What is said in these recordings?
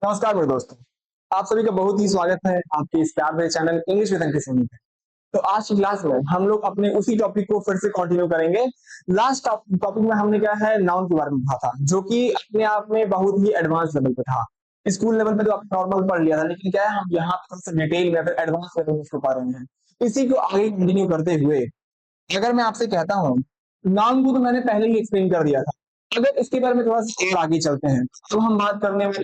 नमस्कार मेरे दोस्तों। आप सभी का बहुत ही स्वागत है आपके इस प्यार भरे चैनल इंग्लिश विद अंकित सोनी पे। तो आज की क्लास में हम लोग अपने उसी टॉपिक को फिर से कंटिन्यू करेंगे। लास्ट टॉपिक में हमने क्या है नाउन के बारे में पढ़ा था, जो कि अपने आप में बहुत ही एडवांस लेवल पे था। स्कूल लेवल पे तो आपने नॉर्मल पढ़ लिया था, लेकिन क्या है हम यहाँ पे थोड़ा सा डिटेल में फिर एडवांस लेवल में इसको पढ़ रहे हैं। इसी को आगे कंटिन्यू करते हुए अगर मैं आपसे कहता हूँ, नाउन को तो मैंने पहले ही एक्सप्लेन कर दिया था। अगर इसके बारे में थोड़ा सा और आगे चलते हैं तो हम बात करने वाले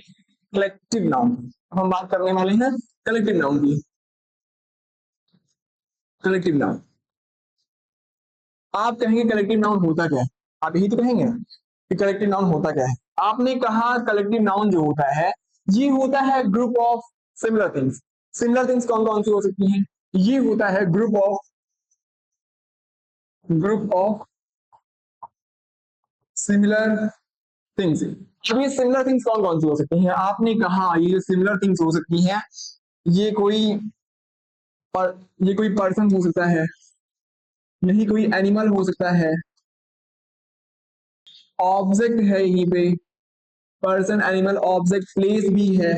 कलेक्टिव नाउन की। हम बात करने वाले हैं कलेक्टिव नाउन की। कलेक्टिव नाउन, आप कहेंगे कलेक्टिव नाउन होता क्या है? आप यही तो कहेंगे कि कलेक्टिव नाउन होता क्या है। आपने कहा कलेक्टिव नाउन जो होता है ये होता है group of similar things. Similar things कौन कौन सी हो सकती हैं? ये होता है ग्रुप ऑफ सिमिलर थिंग्स। अब ये सिमिलर थिंग्स कौन कौन सी हो सकती हैं? आपने कहा ये जो सिमिलर थिंग्स हो सकती हैं ये कोई ये कोई पर्सन हो सकता है, यही कोई एनिमल हो सकता है, ऑब्जेक्ट है यहीं पे, पर्सन एनिमल ऑब्जेक्ट प्लेस भी है,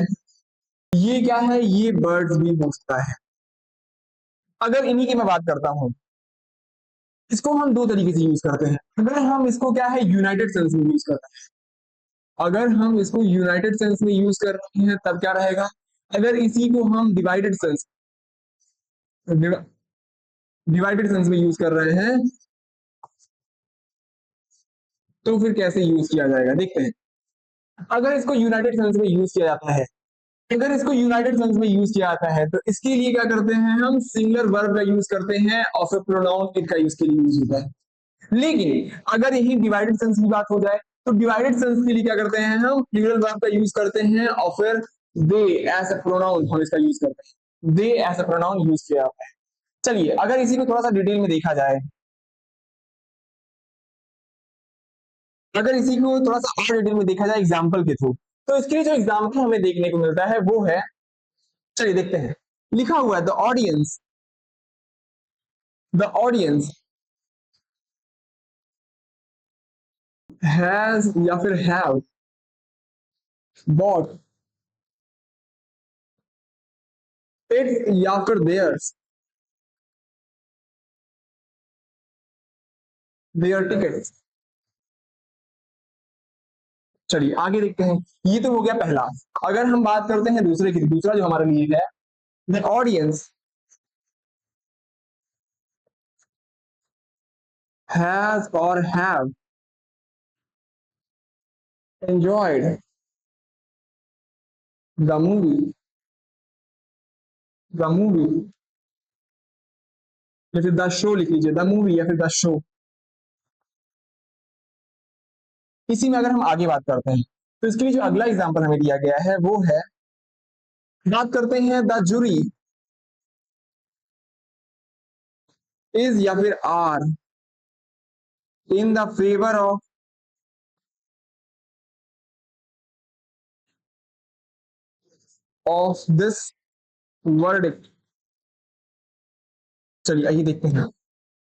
ये क्या है ये बर्ड्स भी हो सकता है। अगर इन्हीं की मैं बात करता हूं, इसको हम दो तरीके से यूज करते हैं। अगर हम इसको क्या है यूनाइटेड सेंस में यूज करते हैं, अगर हम इसको यूनाइटेड सेंस में यूज कर रहे हैं तब क्या रहेगा। अगर इसी को हम डिवाइडेड सेंस में यूज कर रहे हैं तो फिर कैसे यूज किया जाएगा देखते हैं। अगर इसको यूनाइटेड सेंस में यूज किया जाता है, अगर इसको यूनाइटेड सेंस में यूज किया जाता है तो इसके लिए क्या करते हैं हम सिंगुलर वर्ब का यूज करते हैं और फिर प्रोनाउन इट का यूज के लिए यूज होता है। लेकिन अगर यही डिवाइडेड सेंस की बात हो जाए तो डिवाइडेड सेंस के लिए क्या करते हैं हम प्लूरल वर्ब का यूज करते हैं और फिर दे एज अ प्रोनाउन हम इसका यूज करते हैं। दे एज अ प्रोनाउन यूज किया जाता है। चलिए अगर इसी को थोड़ा सा डिटेल में देखा जाए, अगर इसी को थोड़ा सा और डिटेल में देखा जाए एग्जाम्पल के थ्रू, तो इसके लिए जो एग्जाम्पल हमें देखने को मिलता है वो है, चलिए देखते हैं। लिखा हुआ है द ऑडियंस हैज या फिर हैव बॉट इट्स या फिर देयर टिकट। चलिए आगे देखते हैं। ये तो हो गया पहला। अगर हम बात करते हैं दूसरे की, दूसरा जो हमारे लिए है द ऑडियंस हैज और हैव एंजॉयड द मूवी या फिर द शो लिख लीजिए, द मूवी या फिर द शो। इसी में अगर हम आगे बात करते हैं तो इसके लिए जो अगला एग्जांपल हमें दिया गया है वो है, बात करते हैं द जूरी इज या फिर are in the favour of this verdict. चलिए आइए देखते हैं।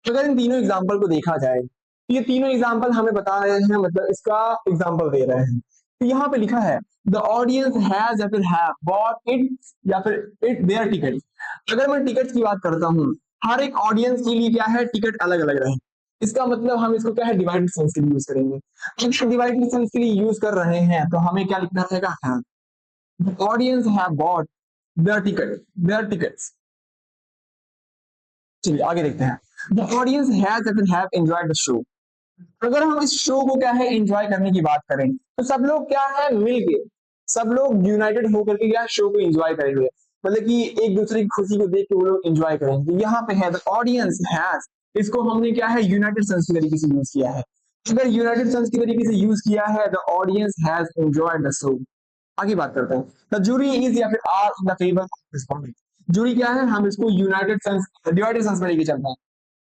अगर इन तीनों एग्जाम्पल को देखा जाए तो ये तीनों एग्जाम्पल हमें बता रहे हैं, मतलब इसका एग्जाम्पल दे रहे हैं। तो यहाँ पे लिखा है द ऑडियंस हैज या फिर हैव बॉट इट या फिर इट देयर टिकट। अगर मैं टिकट की बात करता हूँ, हर एक ऑडियंस के लिए क्या है टिकट अलग अलग रहे। इसका मतलब हम इसको क्या है डिवाइडेड सेंस के लिए यूज करेंगे। अगर डिवाइडेड सेंस के लिए यूज कर रहे हैं तो हमें क्या लिखना रहेगा, हाँ the audience have bought their tickets. चलिए आगे देखते हैं। द ऑडियंस हैज या फिर हैव एंजॉयड द शो। अगर हम इस शो को क्या है एंजॉय करने की बात करें तो सब लोग क्या है मिलके, सब लोग यूनाइटेड होकर के क्या शो को एंजॉय करेंगे, मतलब कि एक दूसरे की खुशी को देख के वो लोग एंजॉय करेंगे। यहाँ पे है द ऑडियंस हैज, इसको हमने क्या है यूनाइटेड सेंस के तरीके से यूज किया है। अगर यूनाइटेड सेंस के तरीके से यूज किया है the audience has enjoyed the show. आगे बात करते हैं। द जूरी इज या फिर are in the favour of respondent. Jury क्या है, हम इसको यूनाइटेड सेंस डिवाइडेड सेंस में लेके चलते हैं।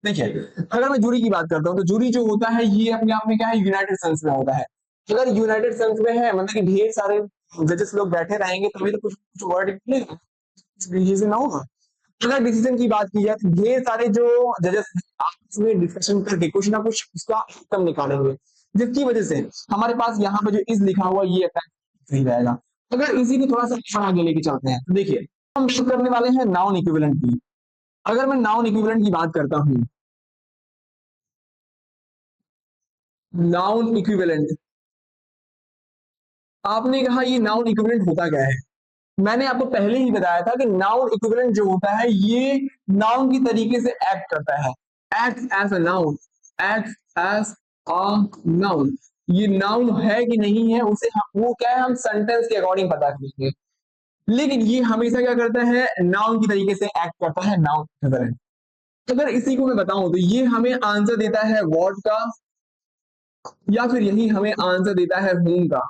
देखिए अगर मैं जूरी की बात करता हूँ तो जूरी जो होता है ये अपने आप में क्या है यूनाइटेड सेंस में होता है। अगर यूनाइटेड सेंस में है मतलब कि ढेर सारे जजेस लोग बैठे रहेंगे तभी तो कुछ कुछ वर्ड निकलेगा, डिसीजन ना होगा। अगर डिसीजन की बात की जाए तो ढेर सारे जो जजेस आपस में डिस्कशन करके कुछ ना कुछ उसका आउटकम निकालेंगे, जिसकी वजह से हमारे पास यहाँ पे जो इज लिखा हुआ ये सही रहेगा। अगर इसी को थोड़ा सा और आगे लेके चलते हैं तो देखिए हम बात करने वाले हैं नाउन इक्विवेलेंट की। अगर मैं नाउन इक्विवेलेंट की बात करता हूं, नाउन इक्विवेलेंट, आपने कहा ये नाउन इक्विवेलेंट होता क्या है? मैंने आपको पहले ही बताया था कि नाउन इक्विवेलेंट जो होता है ये नाउन की तरीके से एक्ट करता है, act as a noun, act as a noun. ये नाउन है कि नहीं है उसे वो क्या है, हम सेंटेंस के अकॉर्डिंग पता करेंगे, लेकिन ये हमेशा क्या करता है, नाउन की तरीके से एक्ट करता है, नाउन इक्विवेलेंट। अगर इसी को मैं बताऊं तो ये हमें आंसर देता है व्हाट का, या फिर यही हमें आंसर देता है whom का,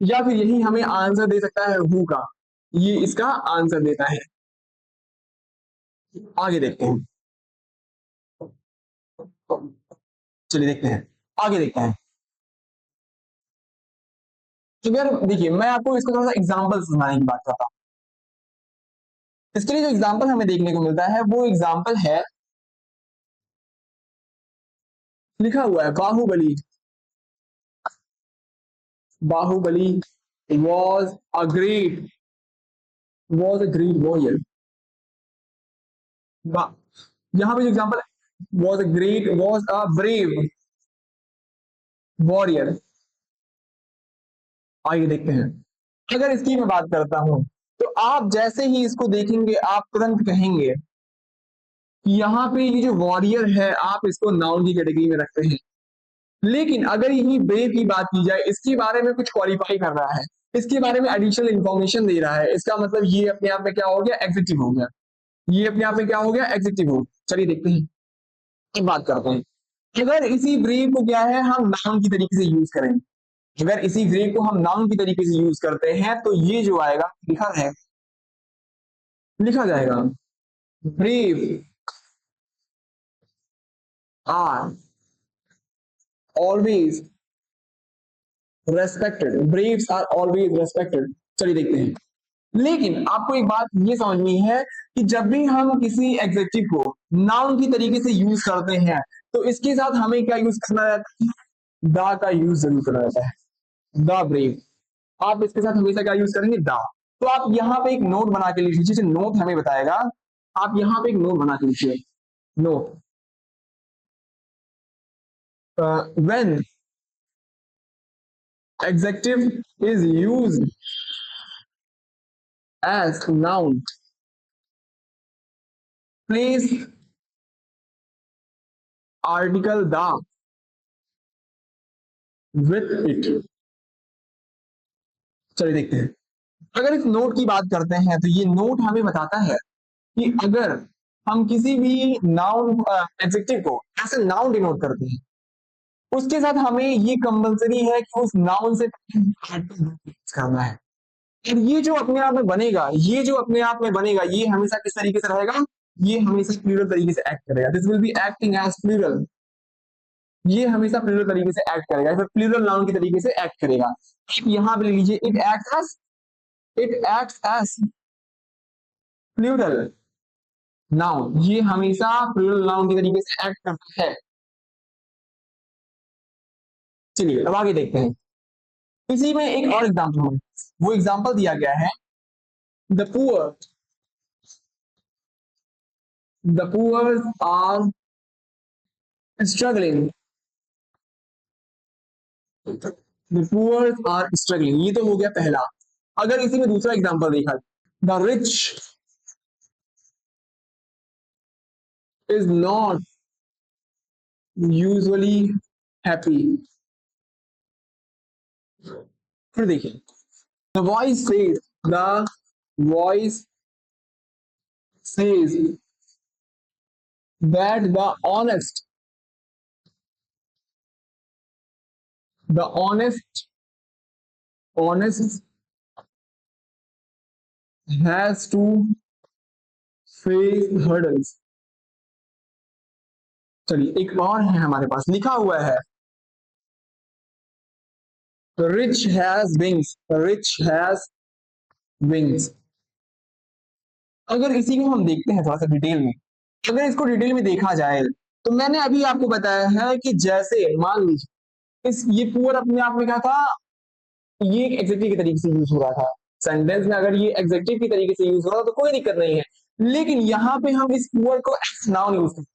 या फिर यही हमें आंसर दे सकता है हु का। ये इसका आंसर देता है। आगे देखते हैं, चलिए देखते हैं, आगे देखते हैं। तो यार देखिए मैं आपको इसका थोड़ा सा एग्जाम्पल सुनाने की बात करता हूँ। इसके लिए जो एग्जाम्पल हमें देखने को मिलता है वो एग्जाम्पल है, लिखा हुआ है Baahubali, Baahubali was a great, was a great warrior. यहाँ पे जो एग्जाम्पल है, was a great, was a brave warrior. आइए देखते हैं। अगर इसकी मैं बात करता हूं तो आप जैसे ही इसको देखेंगे आप तुरंत कहेंगे कि यहाँ पे ये जो वॉरियर है आप इसको नाउन की कैटेगरी में रखते हैं, लेकिन अगर यही ब्रेव की बात की जाए, इसके बारे में कुछ क्वालिफाई कर रहा है, इसके बारे में एडिशनल इंफॉर्मेशन दे रहा है, इसका मतलब ये अपने आप में क्या हो गया, एग्जेक्टिव हो गया। ये अपने आप में क्या हो गया, एग्जेक्टिव हो। चलिए देखते हैं, एक बात करते हैं। अगर इसी ब्रेव को क्या है हम नाउन की तरीके से यूज करें, अगर इसी ब्रेव को हम नाउन की तरीके से यूज करते हैं तो ये जो आएगा लिखा है, लिखा जाएगा brave are always respected, braves are always respected. चलिए देखते हैं। लेकिन आपको एक बात ये समझनी है कि जब भी हम किसी एग्जेक्टिव को नाउन की तरीके से यूज करते हैं तो इसके साथ हमें क्या यूज करना रहता है, द का यूज जरूर करना रहता है, द ब्रेव। आप इसके साथ हमेशा क्या यूज करेंगे, द। तो आप यहाँ पे एक नोट बना के लिख लीजिए, नोट हमें बताएगा, आप यहाँ पे एक नोट बना के लिखिए, note, when executive is used as noun, place article the with it। चलिए देखते हैं। अगर इस नोट की बात करते हैं तो ये नोट हमें बताता है कि अगर हम किसी भी नाउन एडजेक्टिव को ऐसे नाउन डिनोट करते हैं, उसके साथ हमें ये कंपलसरी है कि उस नाउन से करना है। और ये जो अपने आप में बनेगा, ये जो अपने आप में बनेगा ये हमेशा किस तरीके से रहेगा, ये हमेशा प्लूरल तरीके से एक्ट करेगा, this will be acting as plural. ये हमेशा प्लूरल तरीके से एक्ट करेगा, या फिर प्लूरल नाउन के तरीके से एक्ट करेगा। आप यहां पे ले लीजिए, it act as, it act as plural noun, ये हमेशा प्लूरल नाउन के तरीके से एक्ट करता है। चलिए अब आगे देखते हैं। इसी में एक और एग्जाम्पल है, वो एग्जाम्पल दिया गया है, the poor, the poor are struggling, the poor are struggling, ये तो हो गया पहला। अगर इसी में दूसरा एग्जाम्पल देखा, the rich is not usually happy. फिर देखिए, the voice says, the voice says that the honest has to face hurdles। चलिए एक और है हमारे पास, लिखा हुआ है rich has wings, rich has wings. अगर इसी को हम देखते हैं थोड़ा सा डिटेल में, अगर इसको डिटेल में देखा जाए तो मैंने अभी आपको बताया है कि जैसे मान लीजिए इस ये पुअर अपने आप में क्या था, ये एक एग्जेक्टिव के तरीके से यूज हो रहा था सेंटेंस में। अगर ये एग्जेक्टिव की तरीके से यूज हो रहा था तो कोई दिक्कत नहीं है, लेकिन यहाँ पे हम इस पुअर को एज नाउन यूज करते हैं।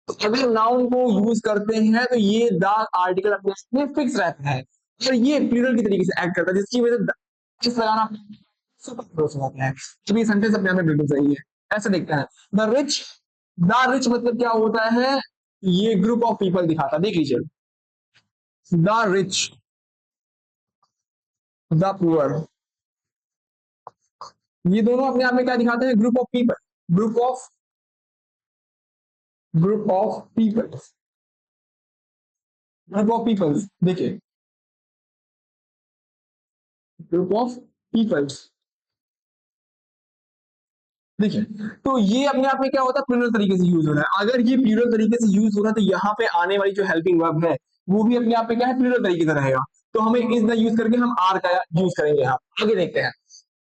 तो अगर नाउन को यूज करते हैं तो ये द आर्टिकल अपने आप में फिक्स रहता है और ये प्लूरल की तरीके से एक्ट करता है, जिसकी वजह से इस लगाना सुपर क्लोज हो जाता है। तो ये सेंटेंस अपने आप में बिल्कुल सही है। ऐसे देखते हैं द रिच मतलब क्या होता है, ये ग्रुप ऑफ पीपल दिखाता है। देख लीजिए, द रिच, द पुअर, ये दोनों अपने आप में क्या दिखाते हैं, group of people, group of group of people, group of peoples. देखिए, ग्रुप ऑफ पीपल्स, देखिए, तो ये अपने आप में क्या होता है, प्लूरल तरीके से यूज हो रहा है। अगर ये प्लूरल तरीके से यूज हो रहा है तो यहाँ पे आने वाली जो हेल्पिंग वर्ब है वो भी अपने आप में क्या है, प्लूरल तरीके से रहेगा। तो हमें इस द यूज करके हम आर का यूज करेंगे। यहाँ आगे देखते हैं,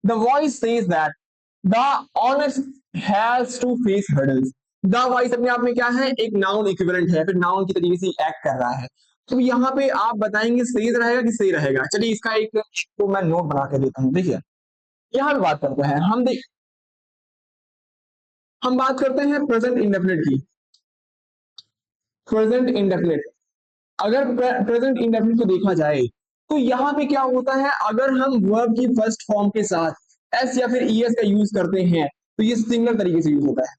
the voice says that the honest has to face hurdles. The voice अपने आप में क्या है, एक नाउन इक्विवेलेंट है, फिर नाउन की तरीके से एक्ट कर रहा है। तो यहाँ पे आप बताएंगे सेज रहेगा कि सही रहेगा। चलिए इसका एक तो मैं नोट बना के देता हूँ। देखिए, यहाँ पे बात करते हैं हम बात करते हैं प्रेजेंट इंडेफिनिट की। प्रेजेंट इंडेफिनिट, अगर प्रेजेंट इंडेफिनिट को देखा जाए तो यहाँ पे क्या होता है, अगर हम वर्ब की फर्स्ट फॉर्म के साथ एस या फिर ईएस का यूज करते हैं तो ये सिंगलर तरीके से यूज होता है।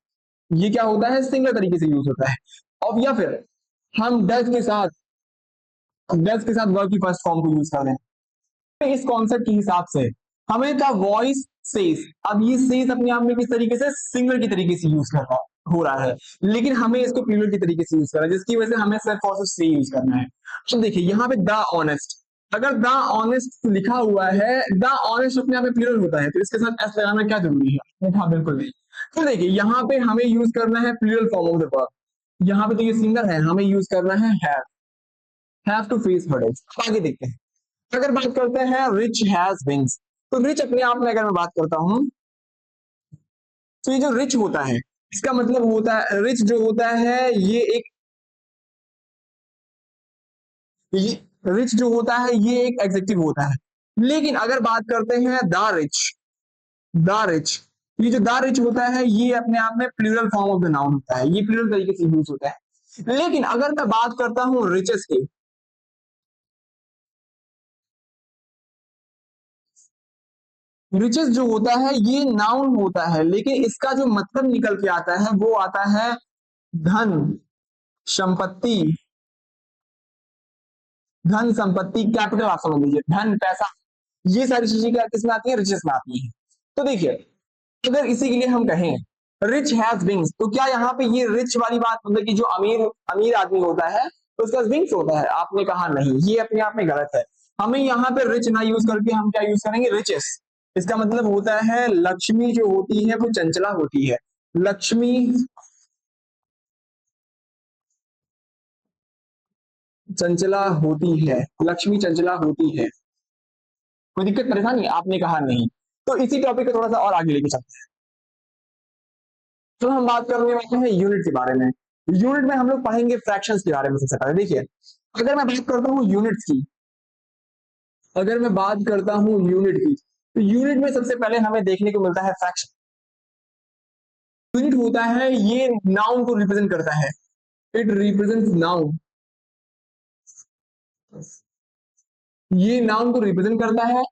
ये क्या होता है, सिंगलर तरीके से यूज होता है। और या फिर हम डज के साथ वर्ब की फर्स्ट फॉर्म को यूज कर रहे हैं। इस कॉन्सेप्ट के हिसाब से हमें द वॉइस सेज, अब ये सेज अपने आप में किस तरीके से, सिंगलर की तरीके से यूज कर रहा हो रहा है, लेकिन हमें इसको प्लूरल की तरीके से यूज करना है, जिसकी वजह से हमें सिर्फ और सिर्फ से यूज करना है। तो देखिए यहाँ पे द ऑनेस्ट, अगर द ऑनेस्ट लिखा हुआ है, द ऑनेस्ट अपने आप में प्लूरल होता है तो इसके साथ एस लगाना क्या जरूरी है, हाँ बिल्कुल नहीं। तो देखिए यहाँ पे हमें यूज करना है plural form of the verb. यहाँ पे तो ये सिंगल है, हमें यूज करना है हैव टू फेस हर्डल्स। आगे देखते हैं, अगर बात करते हैं रिच हैज विंग्स, तो रिच अपने आप में अगर मैं बात करता हूं तो ये जो रिच होता है इसका मतलब होता है, रिच जो होता है ये रिच जो होता है ये एक एग्जेक्टिव होता है। लेकिन अगर बात करते हैं द रिच, ये जो द रिच होता है ये अपने आप में plural form of the noun होता है, ये प्लूरल तरीके से यूज होता है। लेकिन अगर मैं बात करता हूं रिचेस की, रिचेस जो होता है ये नाउन होता है, लेकिन इसका जो मतलब निकल के आता है वो आता है धन, संपत्ति, धन संपत्ति कैपिटल, आप समझ लीजिए धन पैसा, ये सारी चीजें क्या किसमें आती है, रिचेस में आती है। तो देखिए, अगर इसी के लिए हम कहें रिच हैज विंग्स, तो क्या यहाँ पे ये रिच वाली बात मतलब कि जो अमीर अमीर आदमी होता है तो उसका विंग्स होता है, आपने कहा नहीं, ये अपने आप में गलत है। हमें यहाँ पे रिच ना यूज करके हम क्या यूज करेंगे, रिचेस। इसका मतलब होता है लक्ष्मी जो होती है वो चंचला होती है, लक्ष्मी चंचला होती है, लक्ष्मी चंचला होती है। कोई दिक्कत परेशानी, आपने कहा नहीं। तो इसी टॉपिक को थोड़ा सा और आगे लेके चलते हैं। तो हम बात करने वाले हैं यूनिट के बारे में। यूनिट में हम लोग पढ़ेंगे फ्रैक्शंस के बारे में। सबसे पहले देखिए, अगर मैं बात करता हूँ यूनिट्स की, अगर मैं बात करता हूँ यूनिट की, तो यूनिट में सबसे पहले हमें देखने को मिलता है फ्रैक्शन। यूनिट होता है ये नाउन को रिप्रेजेंट करता है, इट रिप्रेजेंट्स नाउन, ये नाउन को रिप्रेजेंट करता है।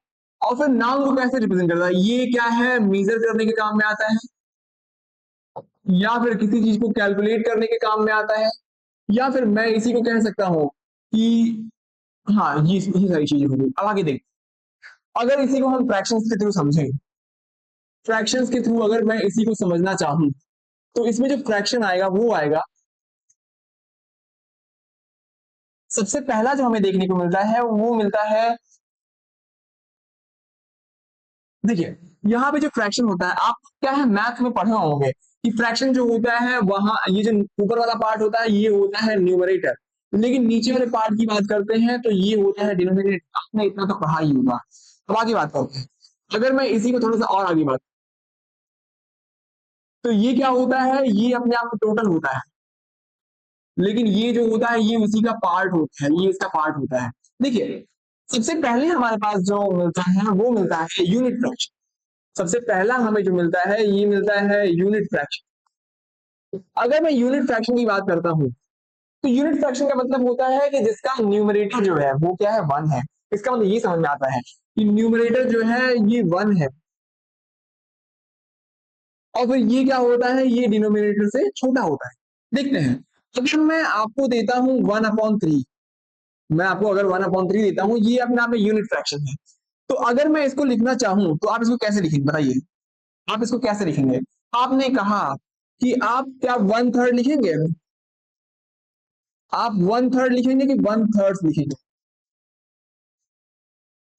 और फिर नाउन को कैसे रिप्रेजेंट करता है, ये क्या है, मेजर करने के काम में आता है, या फिर किसी चीज को कैलकुलेट करने के काम में आता है, या फिर मैं इसी को कह सकता हूं कि हाँ ये सारी चीजें होंगी। अब आगे देख, अगर इसी को हम फ्रैक्शंस के थ्रू समझें, फ्रैक्शंस के थ्रू अगर मैं इसी को समझना चाहूं तो इसमें जो फ्रैक्शन आएगा वो आएगा, सबसे पहला जो हमें देखने को मिलता है वो मिलता है, देखिए यहाँ पे जो फ्रैक्शन होता है, आप क्या है मैथ में पढ़े होंगे कि फ्रैक्शन जो होता है वहां ये जो ऊपर वाला पार्ट होता है ये होता है न्यूमरेटर, लेकिन नीचे वाले पार्ट की बात करते हैं तो ये होता है डिनोमिनेटर। आपने इतना तो पढ़ा ही होगा। अब आगे बात करते हैं, अगर मैं इसी को थोड़ा सा और आगे बात, तो ये क्या होता है, ये अपने आप में टोटल होता है, लेकिन ये जो होता है ये उसी का पार्ट होता है, ये इसका पार्ट होता है। देखिए, सबसे पहले हमारे पास जो मिलता है वो मिलता है यूनिट फ्रैक्शन। सबसे पहला हमें जो मिलता है ये मिलता है यूनिट फ्रैक्शन। अगर मैं यूनिट फ्रैक्शन की बात करता हूँ तो यूनिट फ्रैक्शन का मतलब होता है कि जिसका न्यूमरेटर जो है वो क्या है, वन है। इसका मतलब ये समझ में आता है कि न्यूमरेटर जो है ये वन है, और फिर ये क्या होता है, ये डिनोमिनेटर से छोटा होता है। देखते हैं, अगर मैं आपको देता हूं 1/3, मैं आपको अगर 1/3 देता हूं, ये अपने आप में यूनिट फ्रैक्शन है। तो अगर मैं इसको लिखना चाहूं तो आप इसको कैसे लिखेंगे बताइए, आप इसको कैसे लिखेंगे? आपने कहा कि आप क्या 1/3 लिखेंगे, आप 1/3 लिखेंगे कि 1/3 लिखेंगे?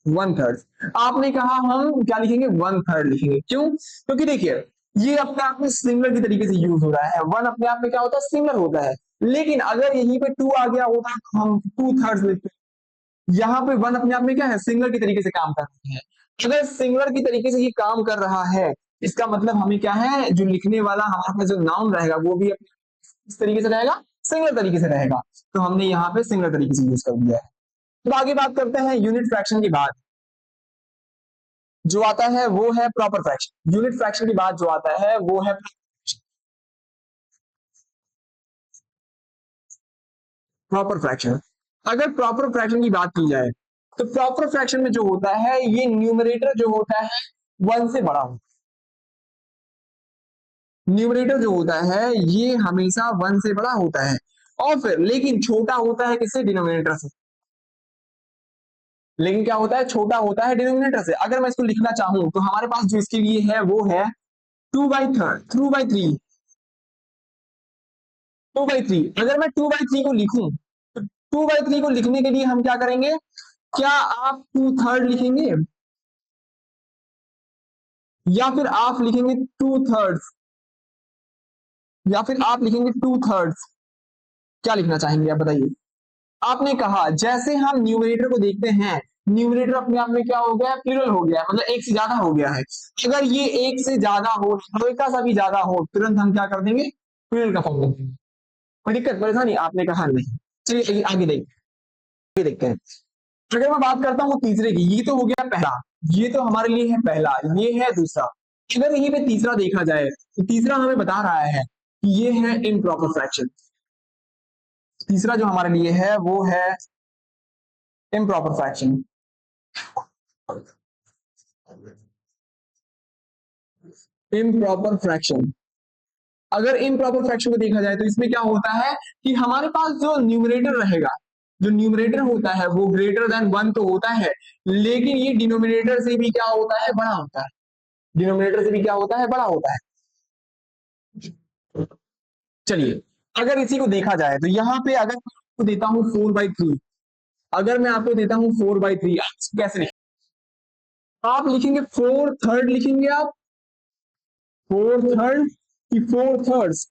1/3। आपने कहा हम क्या लिखेंगे, 1/3 लिखेंगे। क्यों? क्योंकि देखिए, ये अपने आप में सिंगलर की तरीके से यूज हो रहा है। वन अपने आप में क्या होता है, सिंगलर होता है। लेकिन अगर यहीं पे टू आ गया होता तो हम 2/3 लिखते। यहाँ पे वन अपने आप में क्या है, सिंगलर की तरीके से काम कर रही है। अगर सिंगलर की तरीके से ये काम कर रहा है, इसका मतलब हमें क्या है, जो लिखने वाला हमारे पास जो नाउन रहेगा वो भी इस तरीके से रहेगा, सिंगलर तरीके से रहेगा। तो हमने यहाँ पे सिंगलर तरीके से यूज कर दिया है। तो आगे बात करते हैं यूनिट फ्रैक्शन की बात। जो आता है वो है प्रॉपर फ्रैक्शन। यूनिट फ्रैक्शन की बात जो आता है वो है प्रॉपर फ्रैक्शन। अगर प्रॉपर फ्रैक्शन की बात की जाए तो प्रॉपर फ्रैक्शन में जो होता है ये न्यूमरेटर जो होता है वन से बड़ा होता है। न्यूमरेटर जो होता है ये हमेशा वन से बड़ा होता है, और फिर लेकिन छोटा होता है किससे, डिनोमिनेटर से। लेकिन क्या होता है, छोटा होता है डिनोमिनेटर से। अगर मैं इसको लिखना चाहूं तो हमारे पास जो इसके लिए है वो है 2/3। टू बाई थ्री अगर मैं 2/3 को लिखूं तो 2/3 को लिखने के लिए हम क्या करेंगे, क्या आप 2/3 लिखेंगे या फिर आप लिखेंगे 2/3, या फिर आप लिखेंगे 2/3? क्या लिखना चाहेंगे आप बताइए? आपने कहा जैसे हम न्यूमरेटर को देखते हैं, न्यूमरेटर अपने आप में क्या हो गया, प्लूरल हो गया है, मतलब एक से ज्यादा हो गया है। अगर ये एक से ज्यादा हो, हल्का सा भी ज्यादा हो, तुरंत हम क्या कर देंगे, प्लूरल का फॉर्म देंगे। कोई दिक्कत परेशानी? आपने कहा नहीं। चलिए आगे देखते हैं। अगर मैं बात करता हूँ तीसरे की, ये तो हो गया पहला, ये तो हमारे लिए है पहला, ये है दूसरा। अगर यहीं पे तीसरा देखा जाए तो तीसरा हमें बता रहा है कि ये है इम्प्रॉपर फ्रैक्शन। तीसरा जो हमारे लिए है वो है इम्प्रॉपर फ्रैक्शन। इम्प्रॉपर फ्रैक्शन, अगर इम्प्रॉपर फ्रैक्शन को देखा जाए तो इसमें क्या होता है कि हमारे पास जो न्यूमरेटर रहेगा, जो न्यूमरेटर होता है वो ग्रेटर देन वन तो होता है, लेकिन ये डिनोमिनेटर से भी क्या होता है, बड़ा होता है। डिनोमिनेटर से भी क्या होता है, बड़ा होता है। चलिए, अगर इसी को देखा जाए तो यहाँ पे अगर मैं आपको देता हूँ 4/3, अगर मैं आपको देता हूँ 4/3, आप इसको कैसे लिखेंगे? आप लिखेंगे 4/3 लिखेंगे आप, 4/3 की 4/3?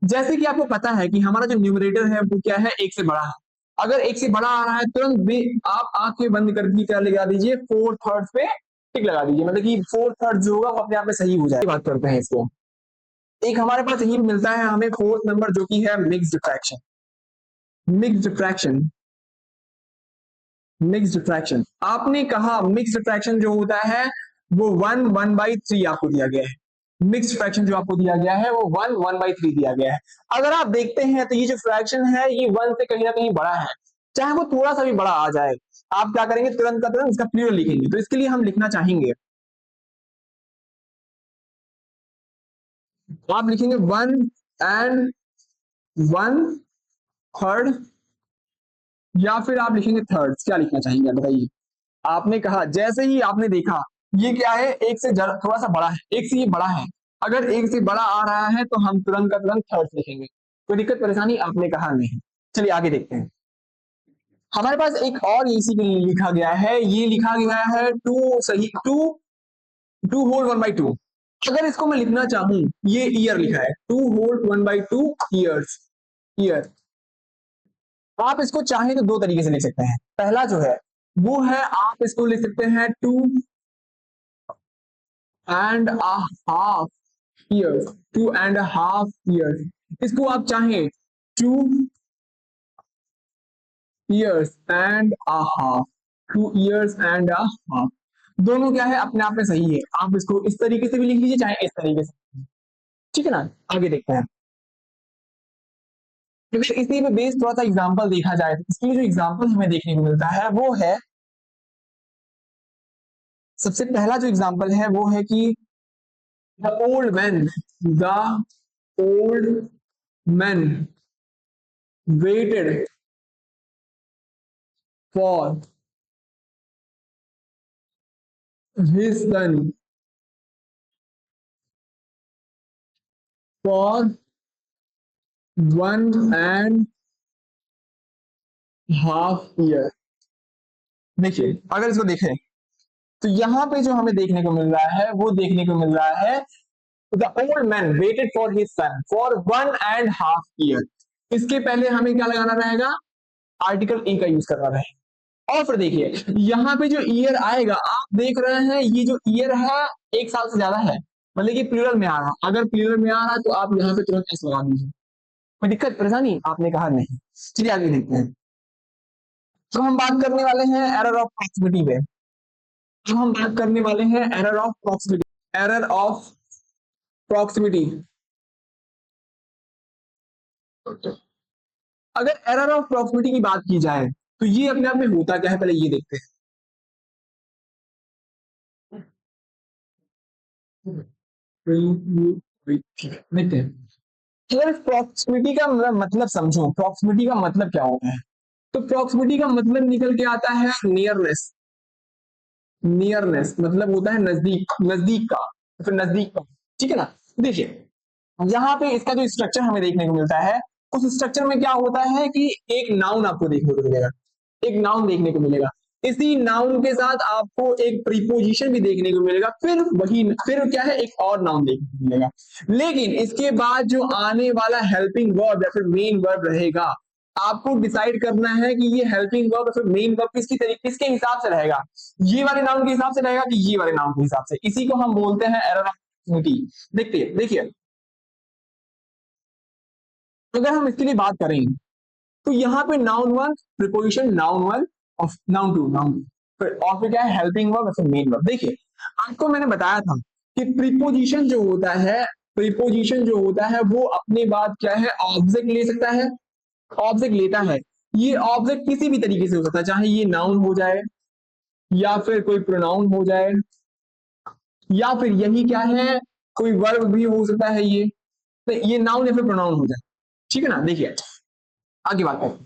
जैसे कि आपको पता है कि हमारा जो न्यूमरेटर है वो क्या है, एक से बड़ा है। अगर एक से बड़ा आ रहा है तुरंत भी आप आंखें बंद करके क्या लगा दीजिए, 4/3 पे टिक लगा दीजिए, मतलब कि 4/3 जो होगा वो अपने आप में सही हो जाए। बात करते हैं इसको, एक हमारे पास यही मिलता है हमें फोर्थ नंबर, जो कि है mixed fraction. Mixed fraction, mixed fraction आपने कहा मिक्स्ड फ्रैक्शन जो होता है वो 1/3 आपको दिया गया है। मिक्स्ड फ्रैक्शन जो आपको दिया गया है वो 1/3 दिया गया है। अगर आप देखते हैं तो ये जो फ्रैक्शन है ये वन से कहीं ना कहीं बड़ा है, चाहे वो थोड़ा सा भी बड़ा आ जाए, आप क्या करेंगे, तुरंत का तुरंत इसका प्लूरल लिखेंगे। तो इसके लिए हम लिखना चाहेंगे, आप लिखेंगे 1/1/3, या फिर आप लिखेंगे थर्ड्स। क्या लिखना चाहेंगे आप बताइए? आपने कहा जैसे ही आपने देखा ये क्या है, एक से थोड़ा सा बड़ा है, एक से ये बड़ा है, अगर एक से बड़ा आ रहा है तो हम तुरंत का तुरंत थर्ड लिखेंगे। कोई दिक्कत परेशानी? आपने कहा नहीं। चलिए आगे देखते हैं। हमारे पास एक और इसी के लिए लिखा गया है, ये लिखा गया है टू, सही, टू, टू होल 1/2। अगर इसको मैं लिखना चाहूं, ये ईयर लिखा है, 2 होल 1/2 ईयर्स, ईयर। आप इसको चाहें तो दो तरीके से लिख सकते हैं। पहला जो है वो है आप इसको लिख सकते हैं 2.5 ईयर्स, 2.5 ईयर्स। इसको आप चाहें 2 ईयर्स एंड 2 ईयर्स एंड दोनों क्या है अपने आप में सही है। आप इसको इस तरीके से भी लिख लीजिए चाहे इस तरीके से, ठीक है ना। आगे देखते हैं। अगर इसी पे बेस थोड़ा सा एग्जांपल देखा जाए तो इसकी जो एग्जांपल हमें देखने को मिलता है वो है, सबसे पहला जो एग्जांपल है वो है कि the old man, the old man waited for his son for 1.5 year. देखिए अगर इसको देखें तो यहाँ पे जो हमें देखने को मिल रहा है वो देखने को मिल रहा है the old man waited for his son for 1.5 year. इसके पहले हमें क्या लगाना रहेगा, आर्टिकल ए का यूज करना रहेगा। और फिर देखिए यहाँ पे जो ईयर आएगा आप देख रहे हैं ये जो ईयर है 1 साल से ज्यादा है, मतलब कि प्लूरल में आ रहा है। अगर प्लूरल में आ रहा है तो आप यहाँ पे तुरंत एस लगा दीजिए, कोई दिक्कत परेशानी, आपने कहा नहीं। चलिए आगे देखते हैं। तो हम बात करने वाले हैं एरर ऑफ प्रॉक्सिमिटी पे। तो हम बात करने वाले हैं error of proximity, error of proximity. अगर एरर ऑफ प्रॉक्सिमिटी की बात की जाए तो ये अपने आप में होता क्या है, पहले ये देखते हैं। देखते हैं अगर प्रॉक्सिमिटी का मतलब समझो, प्रॉक्सिमिटी का मतलब क्या होता है। तो प्रॉक्सिमिटी का मतलब निकल के आता है नियरनेस। नियरनेस मतलब होता है नजदीक, नजदीक का, तो फिर नजदीक का, ठीक है ना। देखिए यहाँ पे इसका जो स्ट्रक्चर हमें देखने को मिलता है उस स्ट्रक्चर में क्या होता है कि एक नाउन आपको देखने को मिलेगा, एक नाउन देखने को मिलेगा। इसी नाउन के साथ आपको एक प्रीपोजिशन भी देखने को मिलेगा, फिर क्या है एक और नाउन देखने को मिलेगा। लेकिन इसके बाद जो आने वाला हेल्पिंग वर्ब या फिर मेन वर्ब रहेगा, आपको डिसाइड करना है कि ये हेल्पिंग वर्ब या फिर मेन वर्ब किसके हिसाब से रहेगा, ये वाले नाउन के हिसाब से रहेगा कि ये वाले नाउन के हिसाब से। इसी को हम बोलते हैं एरर ऑफ प्रॉक्सिमिटी। देखिए देखिए अगर हम इसके लिए बात करें तो यहाँ पे noun one preposition noun one और नाउन टू फिर और फिर क्या है हेल्पिंग वर्ब फिर मेन वर्ब। देखिए आपको मैंने बताया था कि प्रीपोजिशन जो होता है, प्रीपोजिशन जो होता है वो अपने बाद क्या है ऑब्जेक्ट ले सकता है, ऑब्जेक्ट लेता है। ये ऑब्जेक्ट किसी भी तरीके से हो सकता है, चाहे ये नाउन हो जाए या फिर कोई प्रोनाउन हो जाए या फिर यही क्या है कोई वर्ब भी हो सकता है। ये तो ये नाउन या फिर प्रोनाउन हो जाए, ठीक है ना। देखिए आगे बात करें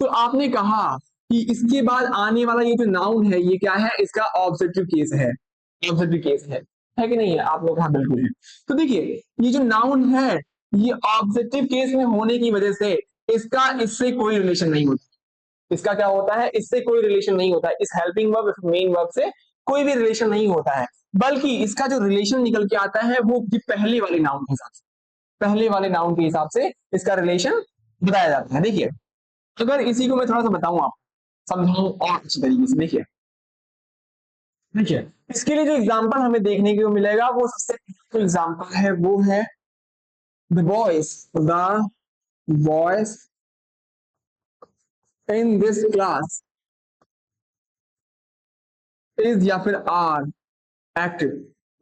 तो आपने कहा कि इसके बाद आने वाला ये जो नाउन है ये क्या है, इसका ऑब्जेक्टिव केस है, ऑब्जेक्टिव केस है कि नहीं है, आपने कहा बिल्कुल है। तो देखिए ये जो नाउन है ये ऑब्जेक्टिव केस में होने की वजह से इसका इससे कोई रिलेशन नहीं होता। इसका क्या होता है, इससे कोई रिलेशन नहीं होता है, इस हेल्पिंग वर्ब मेन वर्ब से कोई भी रिलेशन नहीं होता है, बल्कि इसका जो रिलेशन निकल के आता है वो पहले वाले नाउन के हिसाब से, पहले वाले नाउन के हिसाब से इसका रिलेशन बताया जाता है। देखिए अगर इसी को मैं थोड़ा सा बताऊं आप समझाऊं और अच्छी तरीके से, देखिए देखिए इसके लिए जो एग्जांपल हमें देखने को मिलेगा वो सबसे पहला जो एग्जांपल है वो है the voice, the voice in this class is या फिर are active.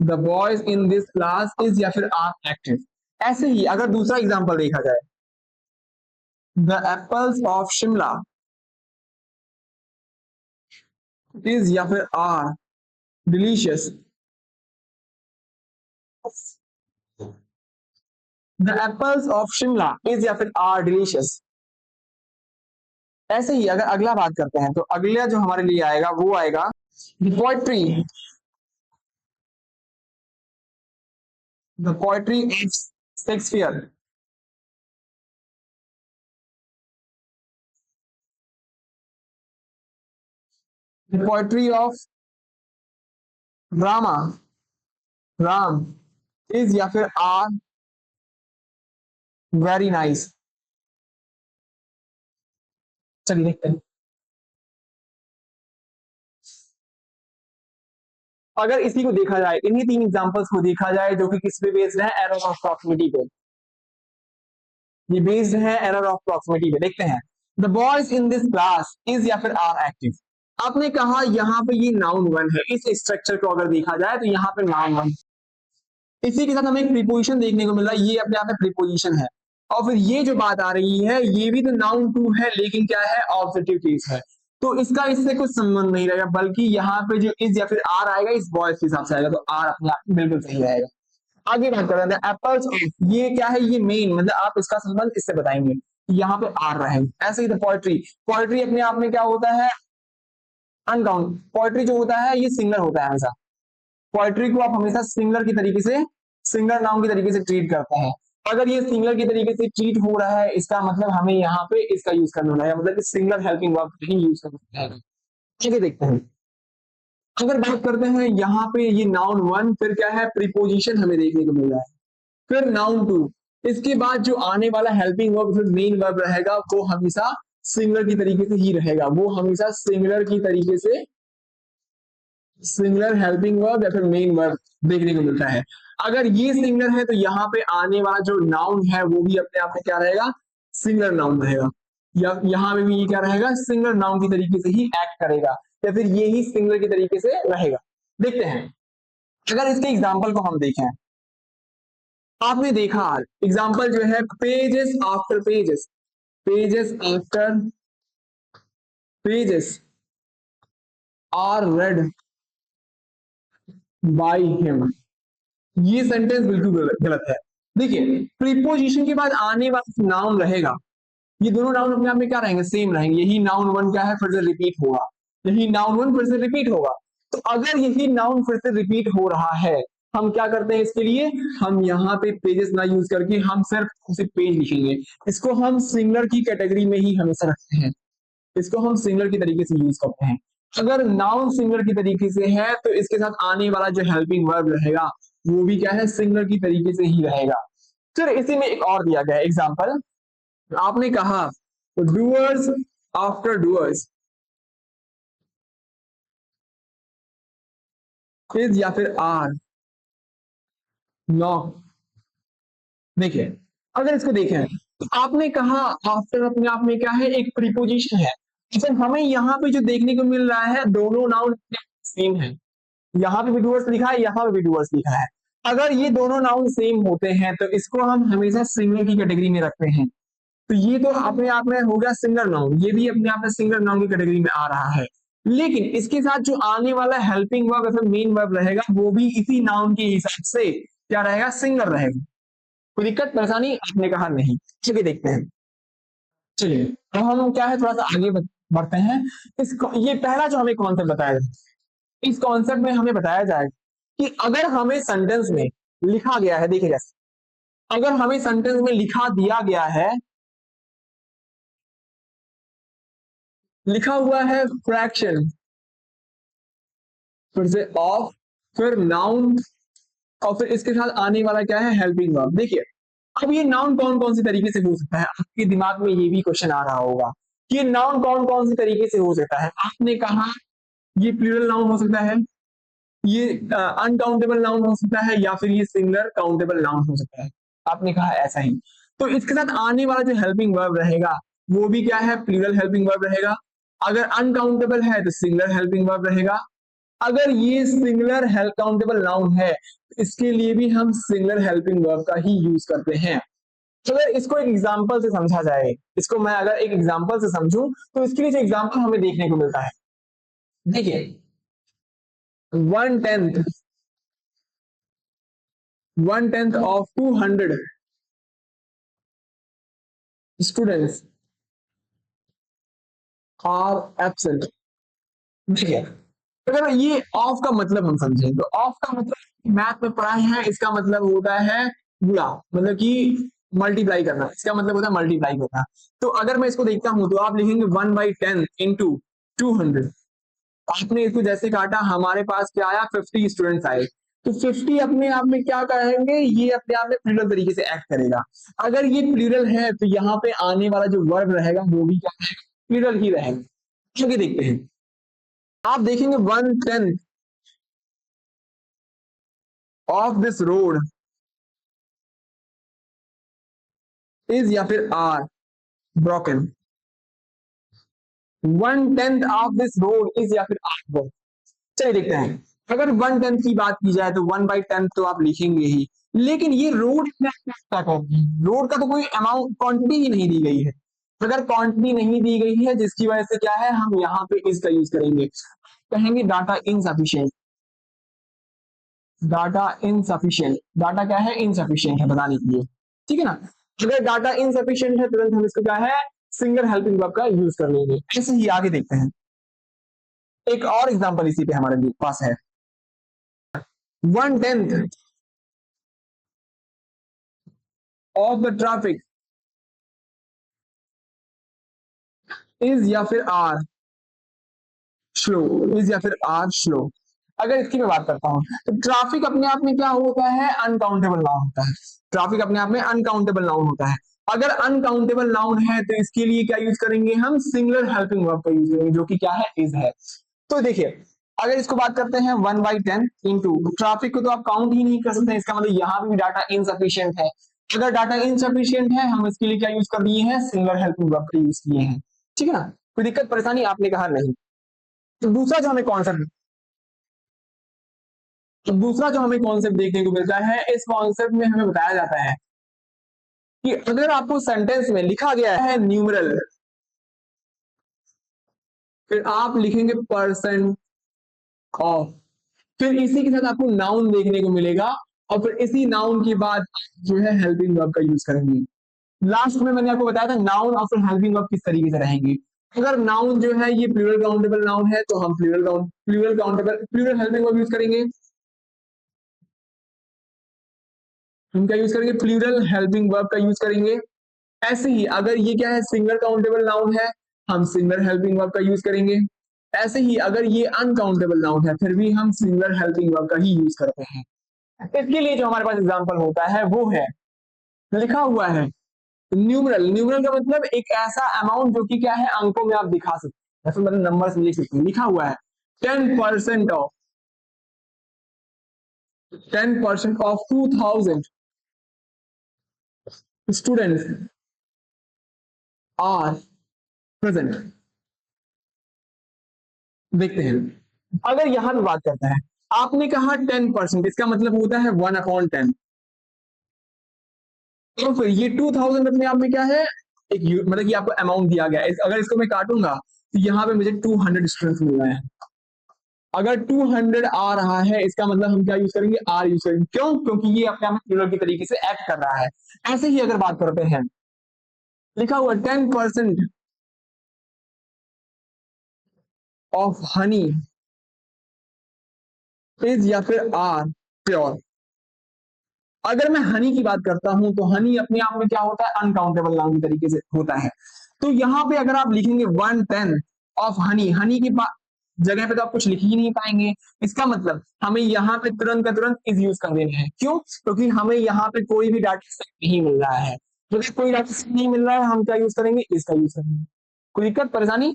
The boys in this class is या फिर आर एक्टिव। ऐसे ही अगर दूसरा एग्जांपल देखा जाए the apples of Shimla is या फिर are delicious. The apples of Shimla is या फिर आर डिलीशियस। ऐसे ही अगर अगला बात करते हैं तो अगला जो हमारे लिए आएगा वो आएगा poetry, the poetry of Shakespeare, the poetry of Rama, Ram is या फिर आर वेरी नाइस। चलिए देखते हैं। अगर इसी को देखा जाए, इन्हीं 3 एग्जांपल्स को देखा जाए जो कि किस पे बेस्ड है, एरर ऑफ प्रॉक्सिमिटी पे, ये बेस्ड है एरर ऑफ प्रॉक्सिमिटी पे। देखते हैं, the boys in this class is या फिर आर एक्टिव। आपने कहा यहाँ पे ये नाउन वन है, इस स्ट्रक्चर को अगर देखा जाए तो यहाँ पे नाउन वन, इसी के साथ हमें एक प्रीपोजिशन देखने को मिल रहा है, ये अपने आप में प्रीपोजिशन है। और फिर ये जो बात आ रही है ये भी तो नाउन टू है, लेकिन क्या है, ऑब्जेक्टिव केस है, तो इसका इससे कुछ संबंध नहीं रहेगा, बल्कि यहाँ पे जो इज या फिर आर आएगा इस बॉयज के हिसाब से आएगा, तो आर अपने आप में बिल्कुल सही रहेगा। आगे बात कर रहे हैं एप्पल्स, ये क्या है, ये मेन, मतलब आप इसका संबंध इससे बताएंगे, यहाँ पे आर रहेगा। ऐसे ही तो पोएट्री, पोएट्री अपने आप में क्या होता है, अनकाउंट, पोएट्री जो होता है ये सिंगलर होता है हमेशा, पोएट्री को आप हमेशा सिंगलर की तरीके से, सिंगलर नाउन की तरीके से ट्रीट करते हैं। अगर ये सिंगलर की तरीके से ट्रीट हो रहा है, इसका मतलब हमें यहाँ पे इसका यूज करना है, मतलब सिंगलर हेल्पिंग वर्ब ही यूज करना है। चलिए देखते हैं, अगर बात करते हैं यहाँ पे ये नाउन वन, फिर क्या है, प्रीपोजिशन हमें देखने को मिल रहा है, फिर नाउन टू, इसके बाद जो आने वाला हेल्पिंग वर्ब, फिर मेन वर्ब रहेगा, वो हमेशा सिंगलर की तरीके से ही रहेगा, वो हमेशा सिंगलर की तरीके से, सिंगलर हेल्पिंग वर्ब या फिर मेन वर्ब देखने को मिलता है। अगर ये सिंगलर है तो यहाँ पे आने वाला जो नाउन है वो भी अपने आप में क्या रहेगा, सिंगलर नाउन रहेगा, या यहाँ पे भी ये क्या रहेगा, सिंगलर नाउन की तरीके से ही एक्ट करेगा, या फिर ये ही सिंगलर की तरीके से रहेगा। देखते हैं, अगर इसके एग्जाम्पल को हम देखें, आपने देखा एग्जाम्पल जो है, pages after pages, pages after pages are read by him, ये सेंटेंस बिल्कुल गलत है। देखिए, प्रीपोजिशन के बाद आने वाला नाउन रहेगा, ये दोनों नाउन अपने आप में क्या रहेंगे, सेम रहेंगे, यही नाउन वन क्या है, फिर से रिपीट होगा, यही नाउन वन फिर से रिपीट होगा। तो अगर यही नाउन फिर से रिपीट हो रहा है, हम क्या करते हैं इसके लिए, हम यहाँ पे पेजेस ना यूज करके हम सिर्फ पेज लिखेंगे, इसको हम सिंगलर की कैटेगरी में ही हमेशा रखते हैं, इसको हम सिंगलर की तरीके से यूज करते हैं। अगर नाउन सिंगलर की तरीके से है तो इसके साथ आने वाला जो हेल्पिंग वर्ब रहेगा वो भी क्या है, सिंगलर की तरीके से ही रहेगा। फिर इसी में एक और दिया गया एग्जाम्पल, आपने कहा डूअर्स आफ्टर डूअर्स इज या फिर आर नॉट। देखिए, अगर इसको देखें तो आपने कहा आफ्टर अपने आप में क्या है, एक प्रीपोजिशन है, लेकिन हमें यहाँ पे जो देखने को मिल रहा है दोनों नाउन सेम है, यहाँ पे भी डूअर्स लिखा है, यहाँ पे भी डूअर्स लिखा है। अगर ये दोनों नाउन सेम होते हैं तो इसको हम हमेशा सिंगलर की कैटेगरी में रखते हैं, तो ये तो अपने आप में हो गया सिंगलर नाउन, ये भी अपने आप में सिंगलर नाउन की कैटेगरी में आ रहा है। लेकिन इसके साथ जो आने वाला हेल्पिंग वर्ब या फिर मेन वर्ब रहेगा वो भी इसी नाउन के हिसाब से क्या रहेगा, सिंगलर रहेगा। कोई दिक्कत परेशानी, आपने कहा नहीं। चलिए देखते हैं, चलिए अब हम क्या है थोड़ा सा आगे बढ़ते हैं। ये पहला जो हमें कॉन्सेप्ट बताया जाए, इस कॉन्सेप्ट में हमें बताया जाए कि अगर हमें सेंटेंस में लिखा गया है, देखिए जैसे अगर हमें सेंटेंस में लिखा दिया गया है, लिखा हुआ है फ्रैक्शन, फिर से ऑफ, फिर नाउन, और फिर इसके साथ आने वाला क्या है, हेल्पिंग वर्ब। देखिए, अब ये नाउन कौन कौन सी तरीके से हो सकता है, आपके दिमाग में ये भी क्वेश्चन आ रहा होगा कि नाउन कौन कौन सी तरीके से हो सकता है। आपने कहा ये प्लूरल नाउन हो सकता है, ये अनकाउंटेबल नाउन हो सकता है, या फिर ये सिंगलर काउंटेबल नाउन हो सकता है, आपने कहा ऐसा ही। तो इसके साथ आने वाला जो हेल्पिंग वर्ब रहेगा वो भी क्या है, प्लूरल हेल्पिंग वर्ब रहेगा। अगर अनकाउंटेबल है तो सिंगलर हेल्पिंग वर्ब रहेगा। अगर ये सिंगलर काउंटेबल नाउन है तो इसके लिए भी हम सिंगलर हेल्पिंग वर्ब का ही यूज करते हैं। अगर इसको एक एग्जांपल से समझा जाए, इसको मैं अगर एक एग्जांपल से समझूं तो इसके लिए जो एग्जांपल हमें देखने को मिलता है, देखिए 1/10 ऑफ 200 स्टूडेंट्स आर एब्सेंट। देखिए, अगर ये ऑफ का मतलब हम समझें तो ऑफ का मतलब मैथ में पढ़ा है, इसका मतलब होता है गुणा, मतलब कि मल्टीप्लाई करना, इसका मतलब होता है मल्टीप्लाई करना। तो अगर मैं इसको देखता हूं तो आप लिखेंगे 1/10 इंटू 200, आपने इसको जैसे काटा हमारे पास क्या आया, 50 स्टूडेंट्स आए, तो 50 अपने आप में क्या कहेंगे, ये अपने आप में प्लूरल तरीके से एक्ट करेगा। अगर ये प्लूरल है तो यहाँ पे आने वाला जो वर्ब रहेगा वो भी क्या रहेगा, प्लूरल ही रहेगा। आगे देखते हैं, आप देखेंगे 1/10 ऑफ दिस रोड इज या फिर are broken, 1/10 of this road is या फिर आर ब्रोकन। चलिए देखते हैं, अगर 1/10 की बात की जाए तो 1/10 तो आप लिखेंगे ही, लेकिन ये रोड रोड का तो कोई अमाउंट क्वांटिटी ही नहीं दी गई है। अगर क्वांटिटी नहीं दी गई है जिसकी वजह से क्या है हम यहाँ पे इसका यूज करेंगे, कहेंगे data insufficient. Data insufficient, data क्या है इनसफिशिएंट है बताने के लिए, ठीक है ना। अगर डाटा इनसफिशिएंट है तुरंत हम इसको क्या है सिंगल हेल्पिंग वर्ब का यूज कर लेंगे। ऐसे ही आगे देखते हैं, एक और एग्जांपल इसी पे हमारे पास है, 1/10 ऑफ द ट्रैफिक इज या फिर आर स्लो, इज या फिर आर स्लो। अगर इसकी मैं बात करता हूं तो ट्रैफिक अपने आप में क्या होता है अनकाउंटेबल नाउन होता है। ट्रैफिक अपने आप में अनकाउंटेबल नाउन होता है। अगर अनकाउंटेबल नाउन है तो इसके लिए क्या यूज करेंगे हम सिंगुलर हेल्पिंग वर्ब का यूज करेंगे जो कि क्या है इज है। तो देखिए अगर इसको बात करते हैं 1/10 इंटू ट्रैफिक को तो आप काउंट ही नहीं कर सकते, इसका मतलब यहाँ भी डाटा इनसफिशियंट है। अगर डाटा इनसफिशियंट है हम इसके लिए क्या यूज कर दिए हैं सिंगुलर हेल्पिंग वर्ब का यूज किए हैं, ठीक है ना। कोई दिक्कत परेशानी आपने कहा नहीं। तो दूसरा जो हमें कॉन्सेप्ट, तो दूसरा जो हमें कॉन्सेप्ट देखने को मिलता है इस कॉन्सेप्ट में हमें बताया जाता है कि अगर आपको सेंटेंस में लिखा गया है न्यूमरल, फिर आप लिखेंगे परसेंट ऑफ, फिर इसी के साथ आपको नाउन देखने को मिलेगा और फिर इसी नाउन के बाद जो है हेल्पिंग वर्ब का यूज करेंगे। लास्ट में मैंने आपको बताया था नाउन और फिर हेल्पिंग वर्ब किस तरीके से रहेंगे। अगर नाउन जो है ये प्लूरल काउंटेबल नाउन है तो हम plural countable plural helping verb use करेंगे, हम क्या यूज करेंगे प्लूरल हेल्पिंग वर्ब का यूज करेंगे। ऐसे ही अगर ये क्या है सिंगल काउंटेबल नाउन है हम सिंगल हेल्पिंग वर्ब का यूज करेंगे। ऐसे ही अगर ये अनकाउंटेबल नाउन है फिर भी हम सिंगल हेल्पिंग वर्ब का ही यूज करते हैं। इसके लिए जो हमारे पास एग्जांपल होता है वो है लिखा हुआ है न्यूमरल। न्यूमरल का मतलब एक ऐसा अमाउंट जो कि क्या है अंकों में आप दिखा सकते हैं, ऐसे मतलब नंबर्स में लिख सकते हैं। लिखा हुआ है 10% of 10% of 2000 students are present. देखते हैं अगर यहां पे बात करता है आपने कहा 10%, इसका मतलब होता है 1/10। तो फिर ये 2000 अपने आप में क्या है एक मतलब कि आपको अमाउंट दिया गया है। अगर इसको मैं काटूंगा तो यहाँ पे मुझे 200 स्टूडेंट्स मिल रहे हैं। अगर 200 आ रहा है इसका मतलब हम क्या यूज करेंगे आर यूज करेंगे। क्यों? क्योंकि ये अपने आप में प्लूरल के तरीके से एक्ट कर रहा है। ऐसे ही अगर बात करते हैं लिखा हुआ 10% ऑफ हनी इज या फिर आर प्योर। अगर मैं हनी की बात करता हूं तो हनी अपने आप में क्या होता है अनकाउंटेबल नाउन के तरीके से होता है। तो यहां पे अगर आप लिखेंगे 1/10 ऑफ हनी, हनी की जगह पे तो आप कुछ लिख ही नहीं पाएंगे। इसका मतलब हमें यहाँ पे तुरंत का तुरंत इज यूज कर देना है। क्यों? क्योंकि हमें यहाँ पे कोई भी डाटा सेट नहीं मिल रहा है। तो अगर कोई डाटा सेट नहीं मिल रहा है हम क्या यूज करेंगे इसका यूज करेंगे। कोई दिक्कत परेशानी?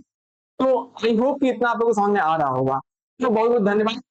तो आई होप कि इतना आप लोगों को समझ में आ रहा होगा। तो बहुत बहुत धन्यवाद।